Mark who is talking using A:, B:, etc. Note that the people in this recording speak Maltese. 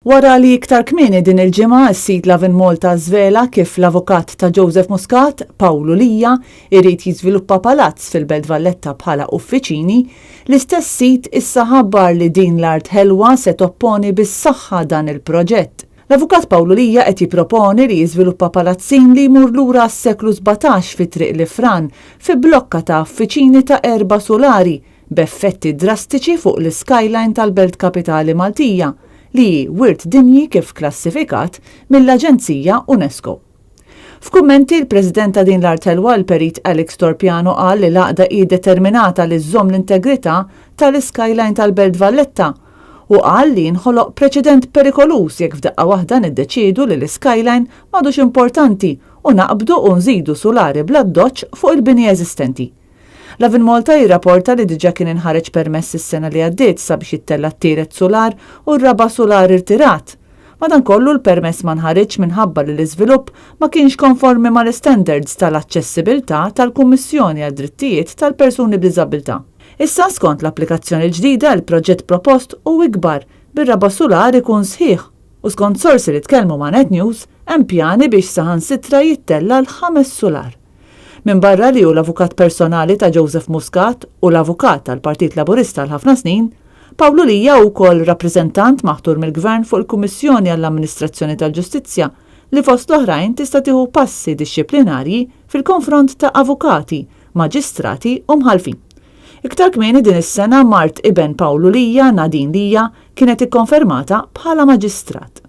A: Wara li iktar kmieni din il-ġimgħa s-sit Lovin Malta żvela kif l-avukat ta' Joseph Muscat, Paolo Lija, irid jiżviluppa palazz fil-Belt Valletta bħala uffiċini, l-istess sit issa ħabbar li din l-art ħelwa se topponi bis-saħħa dan il-proġett. L-avukat Paolo Lija qed jipproponi li jiżviluppa palazzin li jmur lura s-seklu 17 fi triq li Fran fi blokka ta' uffiċini ta' erba' solari b'effetti drastiċi fuq l-skyline tal-Belt Kapitali Maltija li wirt dinji kif klassifikat mill-Aġenzija UNESCO. F'kummenti l-President ta' din l-art ħelwa l-perit Alex Torpiano qal li l-għaqda hi determinata li żżomm l-integrità tal-skyline tal-Belt Valletta u qal li jinħoloq preċedent perikolus jekk f'daqqa waħda niddeċiedu li l-skyline m'għadux importanti u naqbdu u nżidu sulari bla doċċ fuq il-bini eżistenti. Lovin Malta jirrapporta li diġà kien inħareġ permess is-sena li għaddiet sabiex jittella t-tielet solar u r-raba' solar irtirat. Madankollu l-permess ma nħareġ minħabba li l-iżvilupp ma kienx konformi mal-standards tal-aċċessibilità tal-Kummissjoni għad-Drittijiet tal-Persuni b'Diżabilità. Issa skont l-applikazzjoni l-ġdida l-proġett propost u ikbar bir-raba' solar ikun sħiħ u skont sorsi li tkellmu ma' Net News hemm pjani biex saħansitra jittella l-5 solar. Min barra li hu l-avukat personali ta' Joseph Muscat u l-avukat tal-Partit Laburista għal ħafna snin, Paolo Lija wkoll rappreżentant maħtur mill-Gvern fuq il-Kummissjoni għall-Amministrazzjoni tal-Ġustizzja li fost l-oħrajn tista' tieħu passi dixxiplinarji fil-konfront ta' avukati, maġistrati u mħalfin. Iktar kmieni din is-sena Mart iben Paolo Lija, Nadine Lija, kienet ikkonfermata bħala maġistrat.